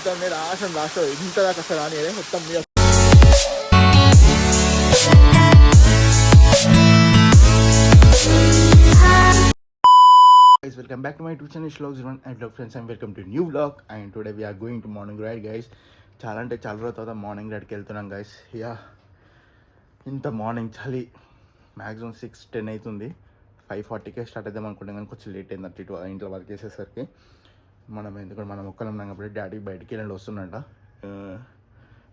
మొత్తం మీద లాస్ట్ ఇంత దాకా అసలు రాని మొత్తం మీద. Guys, welcome back to my YouTube channel Vlogs and Vlog Friends, and welcome to new vlog. And today we are going to morning ride, guys. చాలా అంటే చాలా రోజుల తర్వాత మార్నింగ్ రైడ్కి వెళ్తున్నాం గైస్. యా, ఇంత మార్నింగ్ చలి మ్యాక్సిమం 6-10 అవుతుంది. 5:40కే స్టార్ట్ అవుదాం అనుకుంటాం కానీ కొంచెం లేట్ అయింది అటు ఇటు ఇంట్లో వర్క్ చేసేసరికి. ఎందుకంటే మనం ఒక్కలం ఉన్నాం కాబట్టి డాడీ బయటికి వెళ్ళండి వస్తుందంట.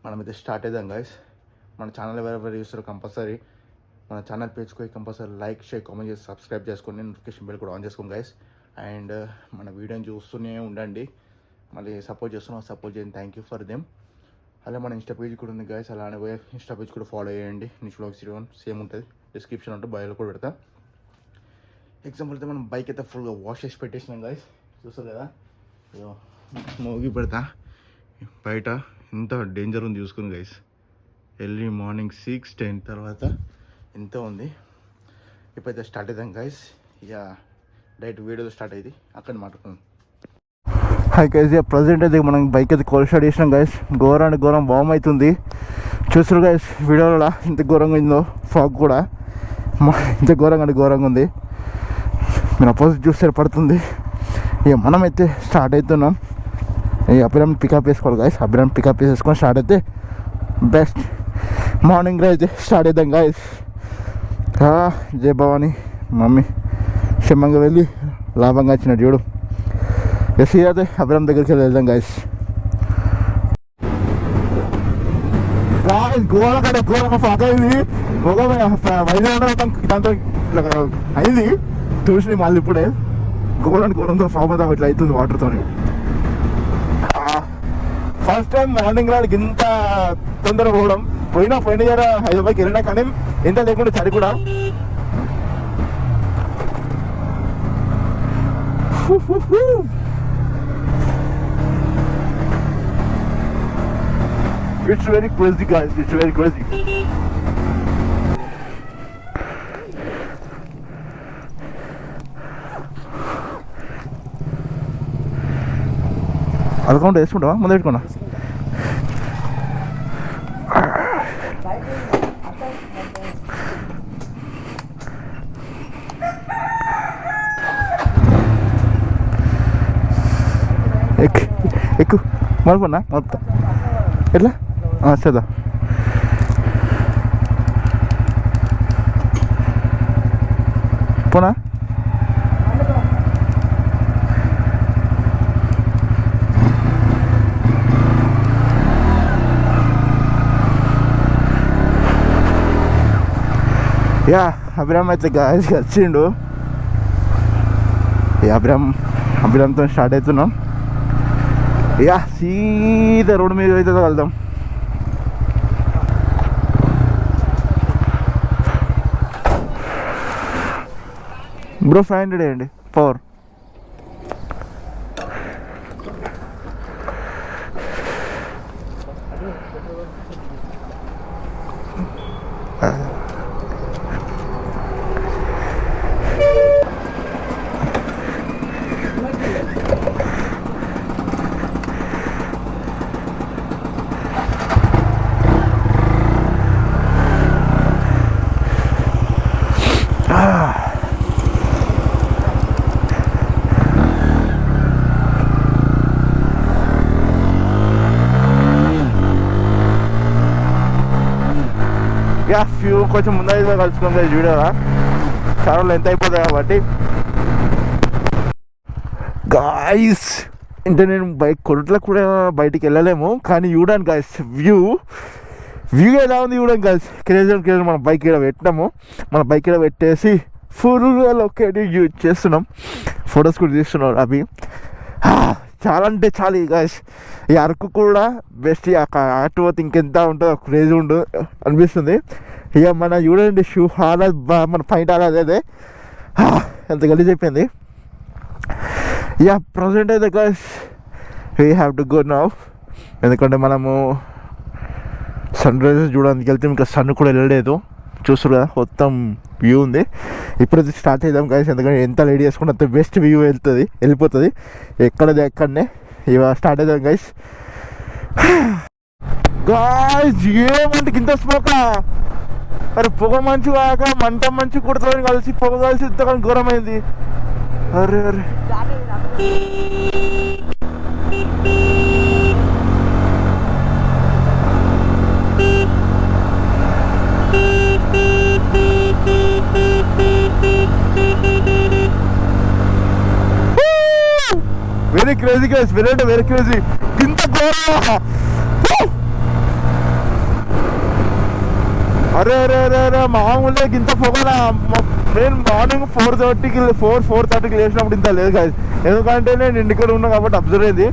మనమైతే స్టార్ట్ అవుదాం గైస్. మన ఛానల్ ఎవరెవరు చూస్తారో కంపల్సరీ మన ఛానల్ పేజ్కి కంపల్సరీ లైక్ షేర్ కామెంట్ చేసి సబ్స్క్రైబ్ చేసుకొని నోటిఫికేషన్ బెల్ కూడా ఆన్ చేసుకోండి గైస్. అండ్ మన వీడియోని చూస్తూనే ఉండండి. మళ్ళీ సపోర్ట్ చేయండి. Thank you for them. అలా మన ఇన్స్టా పేజ్ కూడా ఉంది గైస్, అలానే పోయి ఇన్స్టా పేజ్ కూడా ఫాలో చేయండి. నిష్ వ్లాగ్స్ సేమ్ ఉంటుంది, డిస్క్రిప్షన్ ఉంటుంది, బయోలో కూడా పెడతా. ఎగ్జాంపుల్ అయితే మనం బైక్ అయితే ఫుల్గా వాష్ చేసి పెట్టేసినాం గైస్, చూస్తారు కదా. మోగి పెడతా బయట ఎంత డేంజర్ ఉంది చూసుకుని గైస్. ఎర్లీ మార్నింగ్ 6-10 తర్వాత ఎంత ఉంది. ఇప్పుడైతే స్టార్ట్ అవుతాం గైస్. ఇక డైరెక్ట్ వీడియోలో స్టార్ట్ అయ్యింది, అక్కడ మాట్లాడుకుందాం. హాయ్ గైస్, ఇక ప్రజెంట్ అయితే మనం బైక్ అయితే కోల్ స్టార్ట్ చేసినాం గైస్. ఘోరం బామ్ అవుతుంది చూస్తారు గైస్. వీడియోలో ఇంత ఘోరంగా ఉందో, ఫాగ్ కూడా ఇంత ఘోరంగా ఉంది. మీరు అపోజిట్ చూస్తే పడుతుంది. ఇక మనమైతే స్టార్ట్ అవుతున్నాం. ఈ అభిరామ్ పికప్ వేసుకోవాలి గైస్. అభిరామ్ పికప్ వేసుకొని స్టార్ట్ అయితే బెస్ట్. మార్నింగ్ అయితే స్టార్ట్ అవుతాం గైస్. జయ భవాని మమ్మీ క్షేమంగా వెళ్ళి లాభంగా వచ్చినట్టు చూడు. ఎస్సీ అయితే అభిరామ్ దగ్గరికి వెళ్ళి వెళ్దాం గైస్. ఘోరంగా ఫాక్ అయింది. దాంతో ఇట్లా అయింది చూసి మళ్ళీ ఇప్పుడే ఘోరంగా ఫామ్ అవుతాం. ఇట్లా అవుతుంది వాటర్తో. ఫస్ట్ టైం మార్నింగ్ రాడికి ఇంత తొందరగా పోయినా హైదరాబాద్కి వెళ్ళినా కానీ ఎంత లేకుండా చలి కూడా. It's very crazy guys, it's very crazy. Account వేసుకుంటావా ముందు పెట్టుకున్నా. ఎక్కువ మలుపున్నా మొత్తం ఎట్లా చదా. పోనా యా అభిరామ్ అయితే గాయస్ వచ్చిండు. అభిరామ్తో స్టార్ట్ అవుతున్నాం. యా సీదా రోడ్డు మీద అయితే వెళ్దాం. బ్రో 500 వేయండి పవర్. యా ఫ్యూ కొంచెం ముందైతే కలుసుకుంది వీడియోగా, చాలా లెంత్ అయిపోతుంది కాబట్టి గాయస్. అంటే నేను బైక్ కొరట్లకు కూడా బయటికి వెళ్ళలేము కానీ చూడండి గాయస్, వ్యూ ఎలా ఉంది చూడండి గాయస్. క్రేజీ మనం బైక్ ఇక్కడ పెట్టినాము. మన బైక్ ఇక్కడ పెట్టేసి ఫుల్గా లొకేటివ్ యూజ్ చేస్తున్నాం. ఫొటోస్ కూడా తీస్తున్నాం. అవి చాలా అంటే చాలా గాయస్. ఈ అరకు కూడా బెస్ట్. అటు పోతే ఇంకెంత ఉంటుందో క్రేజీ ఉంటుంది అనిపిస్తుంది. ఇక మన చూడండి షూ హాలా మన పైన అదే ఎంత గలీజ్ అయిపోయింది. ఇక ప్రజెంట్ అయితే guys we have to go now. ఎందుకంటే మనము సన్ రైజెస్ చూడడానికి వెళ్తే ఇంకా సన్ కూడా వెళ్ళలేదు. చూస్తారు కదా మొత్తం వ్యూ ఉంది. ఇప్పుడైతే స్టార్ట్ చేద్దాం గైస్, ఎందుకంటే ఎంత లేడీ చేసుకుంటే అంత బెస్ట్ వ్యూ వెళ్ళిపోతుంది. ఎక్కడనే ఇక స్టార్ట్ అవుదాం గైస్. గాయ్స్ ఏమంటే ఇంత స్మోకా, అరే పొగ మంచు కాక మంట మంచు కుడతామని కలిసి పొగ కలిసి ఇంతకని ఘోరమైంది. అరే అరే వెరీ క్రేజీ గైస్, వెరీ అంటే వెరీ క్రేజీ. ఇంత ఘోరం. అరే అరే అరే అరే మామూలుగా ఇంత పొగనా. నేను మార్నింగ్ 4:30కి లేచినప్పుడు ఇంత లేదు కాదు, ఎందుకంటే నేను ఇంటికి ఉన్నా కాబట్టి అబ్జర్వ్ అయింది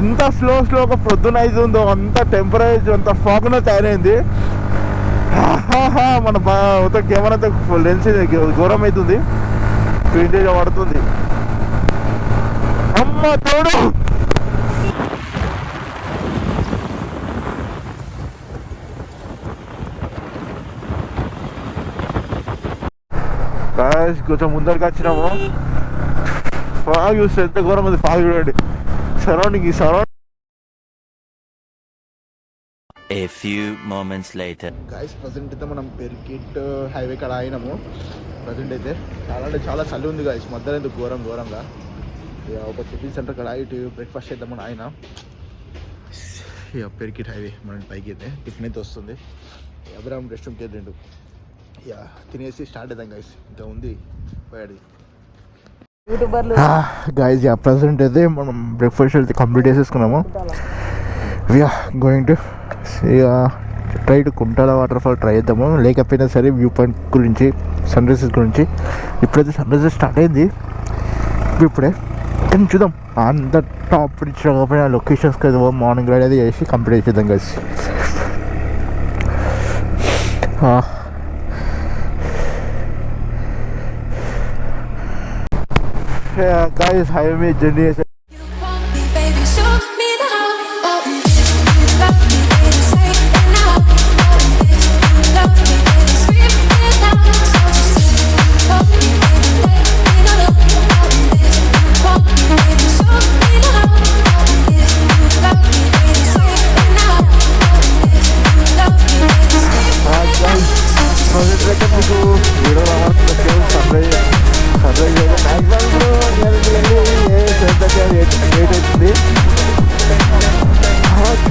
ఎంత స్లోగా ప్రొద్దున అవుతుందో అంత టెంపరేచర్ అంత ఫాగ్గా తయారైంది. మన మొత్తం కెమెరా లెన్స్ ఘోరం అవుతుంది, స్క్రీన్ పడుతుంది. అమ్మ తోడు కొంచెం ముందరికి వచ్చినాము. ఫాగ్ చూస్తే ఎంత ఘోరం ఉంది. ఫాగ్ చూడండి సరౌండింగ్, ఈ surrounding. A few moments later. Guys present అయితే మనం పెరికిట్ హైవే కాడ అయినాము. ప్రజెంట్ అయితే చాలా అంటే చాలా చలి ఉంది గైస్, మధ్యలో ఎందుకు ఘోరంగా. ఒక టిఫిన్ సెంటర్ కాడ ఇటు బ్రేక్ఫాస్ట్ చేద్దామని ఆయన పెరికిట్ హైవే మన పైకి అయితే టిఫిన్ అయితే వస్తుంది. అభిరామ్ రెస్ట్ రూమ్కి రెండు తినేసి స్టార్ట్ అవుతాం గైస్. ఇంకా ఉంది పోయాడు గైస్. ప్రజెంట్ అయితే మనం బ్రేక్ఫాస్ట్ అయితే కంప్లీట్ చేసేసుకున్నాము. We're going to try to Kuntala waterfall try చేద్దాము. లేకపోయినా సరే వ్యూ పాయింట్ గురించి, సన్ రైజెస్ గురించి. ఇప్పుడైతే సన్ రైజెస్ స్టార్ట్ అయింది ఇప్పుడే, కానీ చూద్దాం. అంత టాప్ రీచ్ రాకపోయినా లొకేషన్స్కి అయితే మార్నింగ్ రైడ్ అయితే చేసి కంప్లీట్ చేద్దాం గైస్. గైస్ హైవే మీద జర్నీ చేసే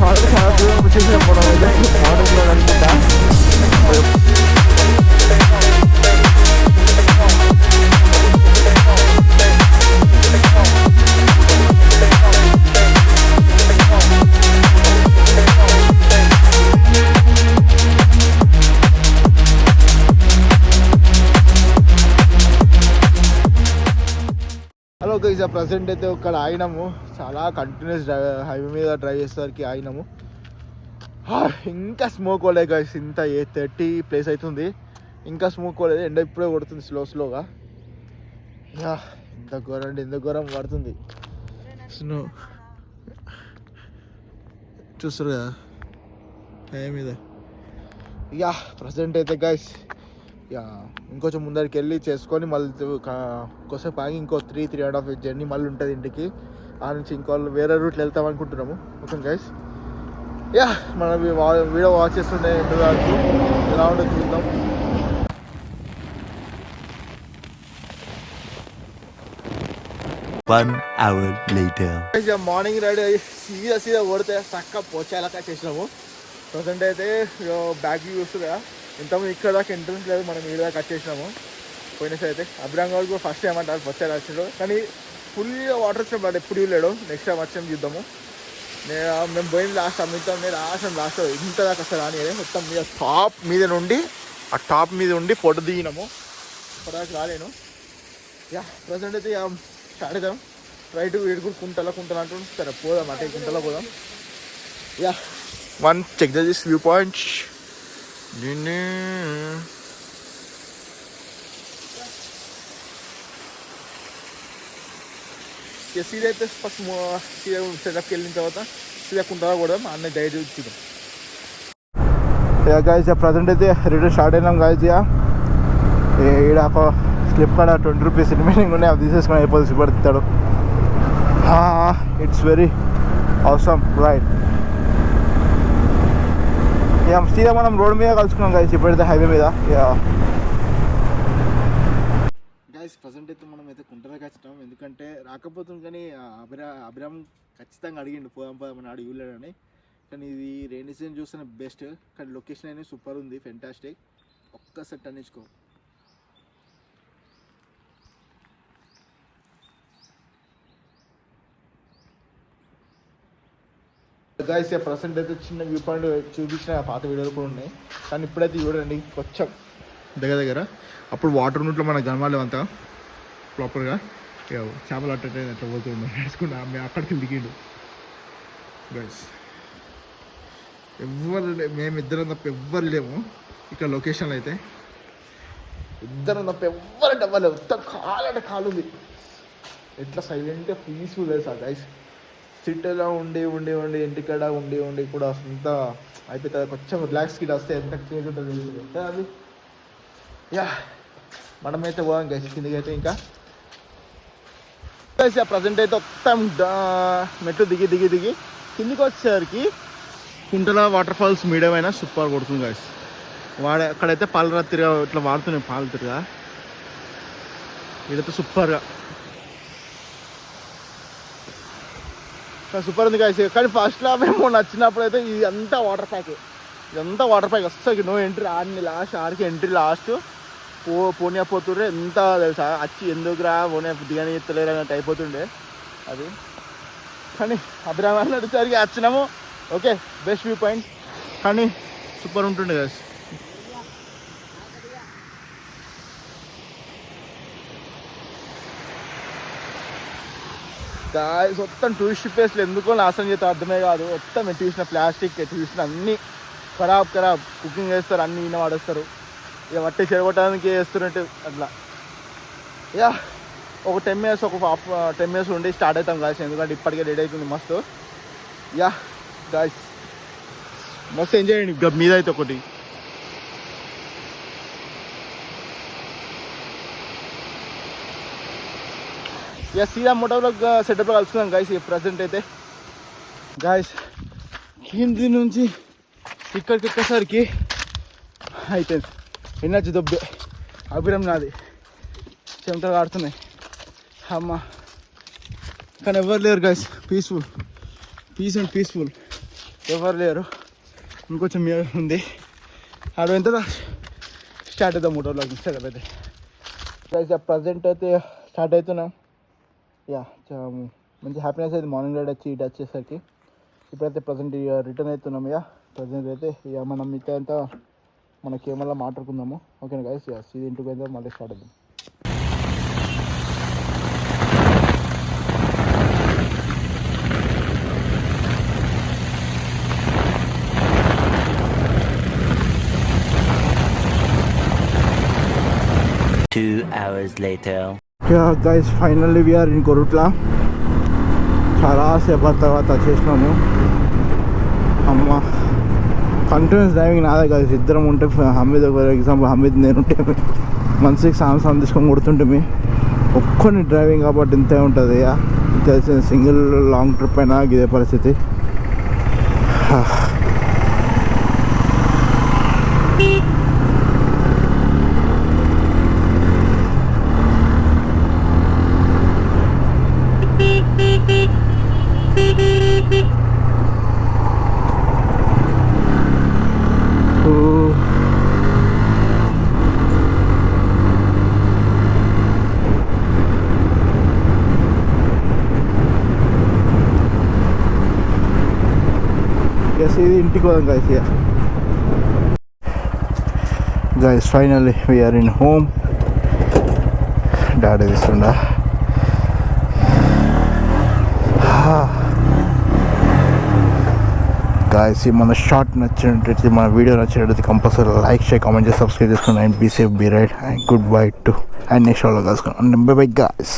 చాలా దూరం వచ్చేసిన మనం అయితే మార్నింగ్లో అనుకుంటా. హలో గైస్, ప్రజెంట్ అయితే ఇక్కడ ఆగినాము. చాలా కంటిన్యూస్ హైవే మీద డ్రైవ్ చేసేసరికి ఆగినాము. ఇంకా స్మోక్ పోలేదు గైస్. ఇంత 8:30 ప్లేస్ అవుతుంది, ఇంకా స్మోక్ పోలేదు. ఎండ ఇప్పుడే కొడుతుంది స్లోగా. ఎంత ఘోరం అంటే ఎంత ఘోరం పడుతుంది స్నో. చూస్తారు కదా హైవే మీద. ప్రజెంట్ అయితే గైస్ ఇంకొంచెం ముందరికి వెళ్ళి చేసుకొని మళ్ళీ కొద్దిసేపు ఆగి ఇంకో 3.5 hours జర్నీ మళ్ళీ ఉంటుంది ఇంటికి. ఆ నుంచి ఇంకో వేరే రూట్లో వెళ్తాం అనుకుంటున్నాము. ఓకే గైస్, మనం వీడియో వాచ్ చేస్తుండే ఎలా ఉండో చూద్దాం. మార్నింగ్ రైడ్ సీదా కొడితే చక్క పోచేలాగా చేసినాము. ప్రజెంట్ అయితే బ్యాక్ చూస్తుంది కదా, ఇంతకుముందు ఇక్కడ దాకా ఎంట్రన్స్ లేదు, మనం ఇక్కడ దాకా వచ్చేసినాము. పోయినసారి అయితే అభిరామ్ గారు కూడా ఫస్ట్ టైం అంటారు వచ్చారు వచ్చినాడు, కానీ ఫుల్గా వాటర్ వచ్చిన బట్ ఎప్పుడు ఇవ్వలేడు. నెక్స్ట్ టైం వచ్చాము చూద్దాము. మేము పోయింది లాస్ట్ లాస్ట్ ఇంత దాకా వస్తారు అని మొత్తం మీద టాప్ మీద నుండి ఆ టాప్ మీద ఉండి ఫోటో దిగినాము. ఫోటోకి రాలేను. ప్రజెంట్ అయితే స్టార్ట్ అవుతాం. రైట్ ఏడుగురు కుంటలా అంటుండే. సరే పోదాం, అంటే కుంటలా పోదాం. One check this view point. సీదా అయితే ఫస్ట్ సీదా సెటప్కి వెళ్ళిన తర్వాత సీదా కుంటారా కూడా అన్నీ డైరీ చూద్దాం. గాయస్ ప్రజెంట్ అయితే రిటర్న్ స్టార్ట్ అయినాం గాయస్. ఈడ ఒక స్లిప్ కాడ 20 rupees రిమైనింగ్ ఉన్నాయి, అవి తీసేసుకొని అయిపోతుంది. సిపడతాడు. ఇట్స్ వెరీ అవసరం రైట్. ఇక సీదా మనం రోడ్ మీద కలుసుకున్నాం గైస్, ఇప్పుడైతే హైవే మీద. గైస్ ప్రజెంట్ అయితే మనం అయితే కుంటలోకి వచ్చినాం, ఎందుకంటే రాకపోతుంది కానీ అభిరామ్ ఖచ్చితంగా అడిగిండు పోదాం అని అడిగి వెళ్ళాడని. కానీ ఇది రెయినీ సీజన్ చూస్తేనే బెస్ట్, కానీ లొకేషన్ అనేది సూపర్ ఉంది, ఫెంటాస్టిక్. ఒక్కసారి టన్నించుకో. గైస్ ప్రజెంట్ అయితే చిన్న వ్యూ పాయింట్ చూపించిన పాత వీడియోలు కూడా ఉన్నాయి, కానీ ఇప్పుడైతే చూడండి కొంచెం దగ్గర. అప్పుడు వాటర్ ఉన్నట్లు మనకు కనవాలి అంతా ప్రాపర్గా. చేపలు అట్టే అట్లా పోతుండే నడుచుకుంటా మేము అక్కడికి దిగిండు గైస్. మేమిద్దరం తప్ప ఎవ్వరు లేము ఇక్కడ లొకేషన్లో అయితే. ఇద్దరం తప్ప ఎవ్వరంటే అవ్వలేదు, మొత్తం కాలంటే కాలు ఉంది. ఎట్లా సైలెంట్గా పీస్ఫుల్ తెలుసా గైస్. సిటీలో ఉండి ఇంటికాడ ఉండి కూడా అంత అయిపోతుంది. కొంచెం రిలాక్స్ కిట్ వస్తే ఎంత చేంజ్ ఉంటుంది అది. మనమైతే పోదాం గైస్ కిందకి అయితే. ఇంకా గైస్ ప్రజెంట్ అయితే మొత్తం మెట్లు దిగి కిందికి వచ్చేసరికి కుంటల వాటర్ ఫాల్స్ మీడియం అయినా సూపర్ కొడుతుంది గైస్. అక్కడైతే పాలు తిరిగా ఇట్లా వాడుతున్నాయి, పాలు తిరిగా ఇదైతే సూపర్గా సూపర్ ఉంది గైస్. కానీ ఫస్ట్లో మేము నచ్చినప్పుడు అయితే ఇదంతా వాటర్ ప్యాక్ వస్తుంది. నో ఎంట్రీ ఆడిని లాస్ట్ ఆడికి ఎంట్రీ లాస్ట్ పోనీ పోతుండే ఎంత తెలుసా, వచ్చి ఎందుకురా పోనీ దిగని ఎత్తలేరు అన్నట్టు అయిపోతుండే అది. కానీ అభిరామ్ నడిచేసరికి వచ్చినాము, ఓకే బెస్ట్ వ్యూ పాయింట్, కానీ సూపర్ ఉంటుండే గైస్. గాయస్ మొత్తం టూరిస్ట్ ప్లేస్లు ఎందుకో నాశనం చేస్తే అర్థమే కాదు. మొత్తం ఎటు చూసిన ప్లాస్టిక్, ఎటు చూసిన అన్నీ ఖరాబ్ కుకింగ్ చేస్తారు, అన్నీ ఈయన వాడేస్తారు. ఇక వట్టి చెరగొట్టడానికి చేస్తున్నట్టు అట్లా. ఒక 10 minutes ఒక 10 minutes ఉండి స్టార్ట్ అవుతాం గాయస్, ఎందుకంటే ఇప్పటికే రెడీ అవుతుంది మస్తు. గాయస్ మస్తు ఎంజాయ్ చేయండి మీద అయితే ఒకటి. సీదా మోటార్లో సెటప్లో కలుసుకున్నాం గైస్. ప్రజెంట్ అయితే గాయస్ కింది నుంచి ఇక్కడికి ఎక్కసరికి అయితే ఎనర్జీ దొబ్బే అభిరామ్ నాది చెమటలు ఆడుతున్నాయి అమ్మ. కానీ ఎవరు లేరు గైస్, పీస్ఫుల్ ఎవరు లేరు. ఇంకొంచెం ఉంది ఆడ ఎంత స్టార్ట్ అవుతాం మోటార్లోకి సెటప్ అయితే గైస్. ప్రజెంట్ అయితే స్టార్ట్ అవుతున్నాం. మంచి హ్యాపీనెస్ అయితే మార్నింగ్ రైడ్ వచ్చి ఇటు వచ్చేసరికి. ఇప్పుడైతే ప్రజెంట్ రిటర్న్ అవుతున్నాం. ప్రజెంట్ అయితే మనం మిగతా అంతా మన కెమెరాలో మాట్లాడుకుందాము, ఓకేనా గైస్. ఇది ఇంటికి అయితే మళ్ళీ స్టార్ట్ అవుతాం. Two hours later. Guys finally we are in Korutla. చాలా సేపటి తర్వాత వచ్చేసినాము. అమ్మ కంటిన్యూస్ డ్రైవింగ్ నాదే గైస్. ఇద్దరం ఉంటే హమీద్, ఫర్ ఎగ్జాంపుల్ హమీద్ నేనుంటే మనసుకి సాంగ్స్ తీసుకొని కొడుతుంటే ఒక్కని డ్రైవింగ్ కాబట్టి ఇంతే ఉంటుంది. తెలిసిన సింగిల్ లాంగ్ ట్రిప్ అయినా ఇదే పరిస్థితి. ఇది ఇంటికి పోదాం guys. Guys finally we are in home. Daddy తీసుకుండా గాయస్. మన షార్ట్ నచ్చినట్టు, మన వీడియో నచ్చినట్టు కంపల్సరీ లైక్, షేర్, కామెంట్ చేసి సబ్స్క్రైబ్ చేసుకుని. And be safe, be right, and goodbye to and next వాళ్ళు కలుసుకున్నాం. By by guys.